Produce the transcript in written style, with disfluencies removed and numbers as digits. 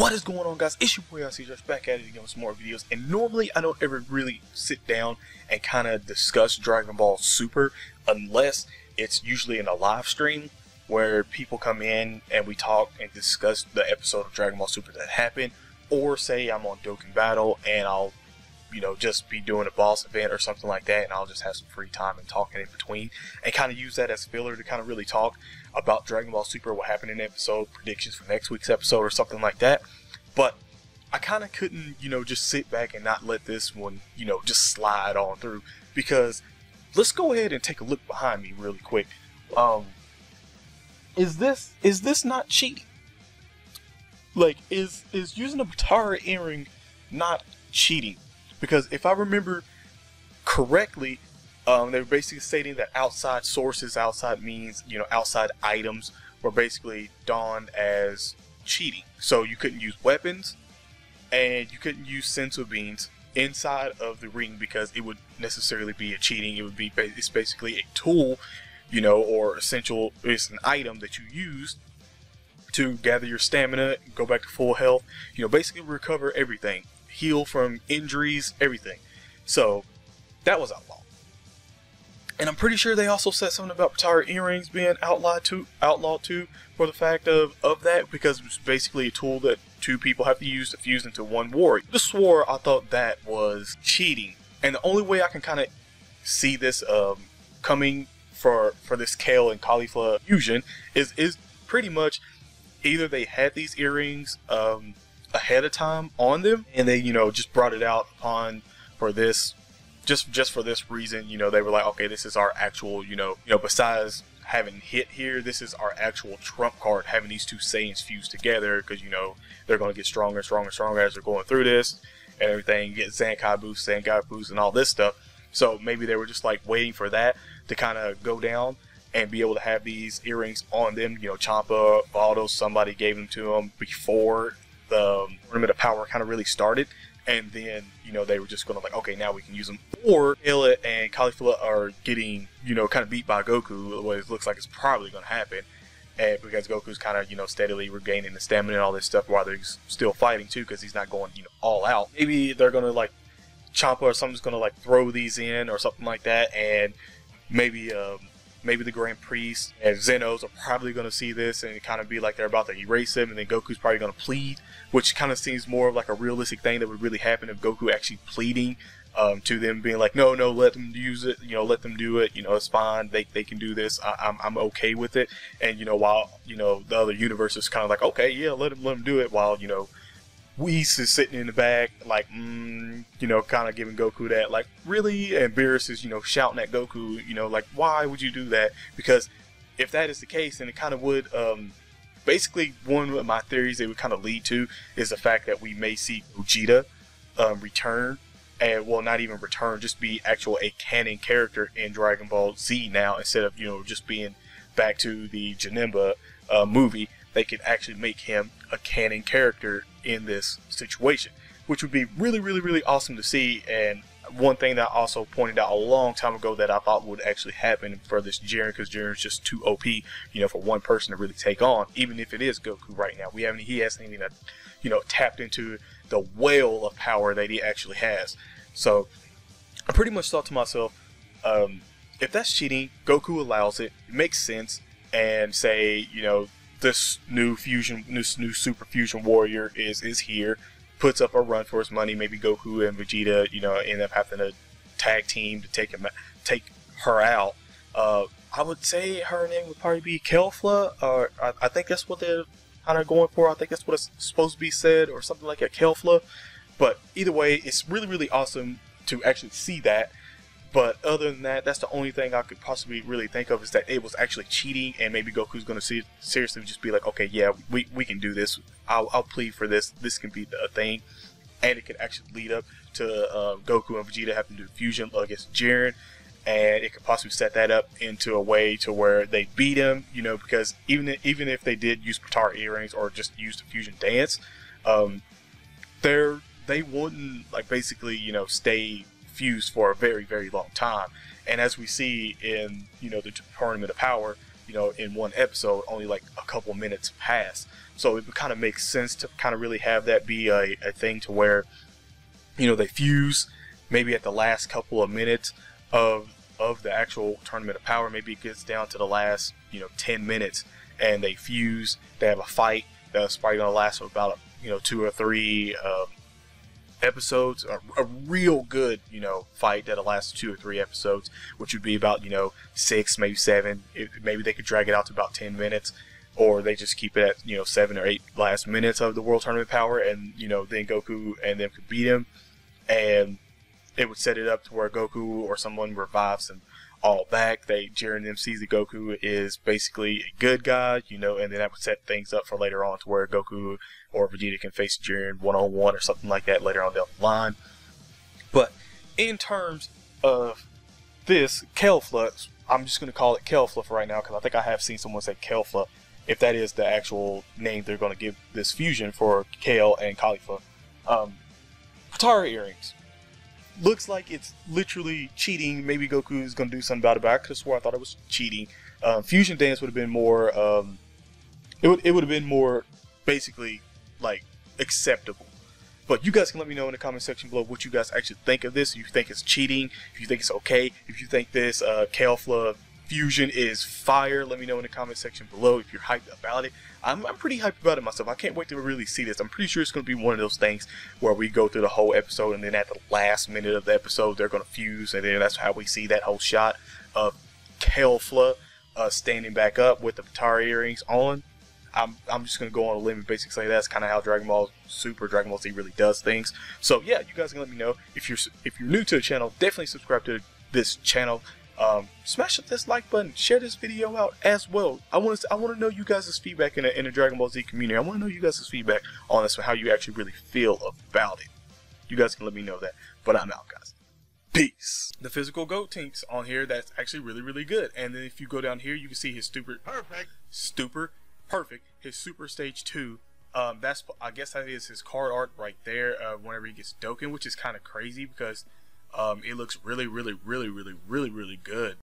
What is going on, guys? It's your boy icjosh back at it again with some more videos. And normally I don't ever really sit down and kind of discuss Dragon Ball Super unless it's usually in a live stream where people come in and we talk and discuss the episode of Dragon Ball Super that happened, or say I'm on Dokkan Battle and I'll just be doing a boss event or something like that, and I'll just have some free time and talking in between and kind of use that as filler to kind of really talk about Dragon Ball Super, what happened in the episode, predictions for next week's episode or something like that. But I kind of couldn't, just sit back and not let this one, just slide on through, because let's go ahead and take a look behind me really quick. Is this not cheating? Like, is using a Batara earring not cheating? Because if I remember correctly, they were basically stating that outside sources, outside means, outside items were basically donned as cheating. So you couldn't use weapons and you couldn't use senzu beans inside of the ring because it would necessarily be a cheating. It would be, it's basically a tool, or essential, it's an item that you use to gather your stamina, go back to full health, basically recover everything. Heal from injuries, everything. So that was outlawed. And I'm pretty sure they also said something about Batara earrings being outlawed too, for the fact of that, because it's basically a tool that two people have to use to fuse into one warrior. I just swore I thought that was cheating. And the only way I can kind of see this coming for this Kale and Caulifla fusion is pretty much either they had these earrings ahead of time on them, and they just brought it out on for this just for this reason. They were like, okay, this is our actual besides having hit here, this is our actual trump card, having these two Saiyans fused together, because they're going to get stronger and stronger and stronger as they're going through this and everything, get Zankai boost and all this stuff. So maybe they were just like waiting for that to kind of go down and be able to have these earrings on them. Champa, Baldo, somebody gave them to them before the Tournament of Power kind of really started, and then they were just going to like, okay, now we can use them. Or Kale and Caulifla are getting kind of beat by Goku, what it looks like it's probably going to happen, and because Goku's kind of steadily regaining the stamina and all this stuff while they're still fighting too, because he's not going all out. Maybe they're going to like Champa or something's going to like throw these in or something like that, and maybe the Grand Priest and Zenos are probably going to see this and kind of be like they're about to erase him, and then Goku's probably going to plead, which kind of seems more of like a realistic thing that would really happen if Goku actually pleading to them, being like, no, let them use it, let them do it, it's fine, they can do this, I'm okay with it. And while the other universe is kind of like, okay, yeah, let them do it, while Whis is sitting in the back, like, kind of giving Goku that, like, really? And Beerus is, shouting at Goku, like, why would you do that? Because if that is the case, then it kind of would, basically, one of my theories it would kind of lead to is the fact that we may see Vegeta return, and, well, not even return, just be a canon character in Dragon Ball Z now, instead of, just being back to the Janemba movie. They could actually make him a canon character in this situation, which would be really, really, really awesome to see. And one thing that I also pointed out a long time ago that I thought would actually happen for this Jiren, because Jiren's just too OP, for one person to really take on, even if it is Goku right now. He hasn't even, tapped into the whale of power that he actually has. So I pretty much thought to myself, if that's cheating, Goku allows it, it makes sense, and say, this new super fusion warrior is here, puts up a run for his money. Maybe Goku and Vegeta, end up having a tag team to take her out. I would say her name would probably be Caulifla, or I think that's what they're kind of going for. I think that's what it's supposed to be said, or something like a Caulifla. But either way, it's really, really awesome to actually see that. But other than that, that's the only thing I could possibly really think of, is that it was actually cheating, and maybe Goku's going to seriously just be like, okay, yeah, we can do this. I'll plead for this. This can be a thing. And it could actually lead up to Goku and Vegeta having to do fusion against Jiren, and it could possibly set that up into a way to where they beat him, because even if they did use Batara earrings or just use the fusion dance, they wouldn't, like, basically, stay fused for a very, very long time. And as we see in the Tournament of Power, you know, in one episode, only like a couple minutes pass. So it kind of makes sense to kind of really have that be a thing to where, you know, they fuse maybe at the last couple of minutes of the actual Tournament of Power. Maybe it gets down to the last, you know, 10 minutes and they fuse, they have a fight that's probably going to last for about, you know, 2 or 3 episodes, a real good, you know, fight that'll last 2 or 3 episodes, which would be about, you know, 6, maybe 7. Maybe they could drag it out to about 10 minutes, or they just keep it at, you know, 7 or 8 last minutes of the World Tournament Power, and, you know, then Goku and them could beat him, and it would set it up to where Goku or someone revives them all back. Jiren then sees that Goku is basically a good guy, you know, and then that would set things up for later on to where Goku or Vegeta can face Jiren one-on-one or something like that later on down the line. But in terms of this, Caulifla, I'm just going to call it Caulifla for right now because I think I have seen someone say Caulifla, if that is the actual name they're going to give this fusion for Kale and Caulifla. Potara earrings. Looks like it's literally cheating. Maybe Goku is going to do something about it, but I could have swore I thought it was cheating. Fusion Dance would have been more, it would have been more basically like acceptable. But you guys can let me know in the comment section below what you guys actually think of this. If you think it's cheating, if you think it's okay, if you think this Caulifla fusion is fire, let me know in the comment section below if you're hyped about it. I'm pretty hyped about it myself. I can't wait to really see this. I'm pretty sure it's going to be one of those things where we go through the whole episode and then at the last minute of the episode they're going to fuse, and then that's how we see that whole shot of Caulifla standing back up with the Potara earrings on. I'm just going to go on a limb and basically say that's kind of how Dragon Ball Z really does things. So yeah, you guys can let me know. If you're new to the channel, definitely subscribe to this channel. Smash this like button, share this video out as well. I want to know you guys' feedback in the Dragon Ball Z community. I want to know you guys' feedback on this and how you actually really feel about it. You guys can let me know that. But I'm out, guys. Peace. The physical goat tinks on here, that's actually really, really good. And then if you go down here, you can see his his Super Stage 2. I guess that is his card art right there. Whenever he gets Doken, which is kind of crazy because it looks really, really, really, really, really, really good.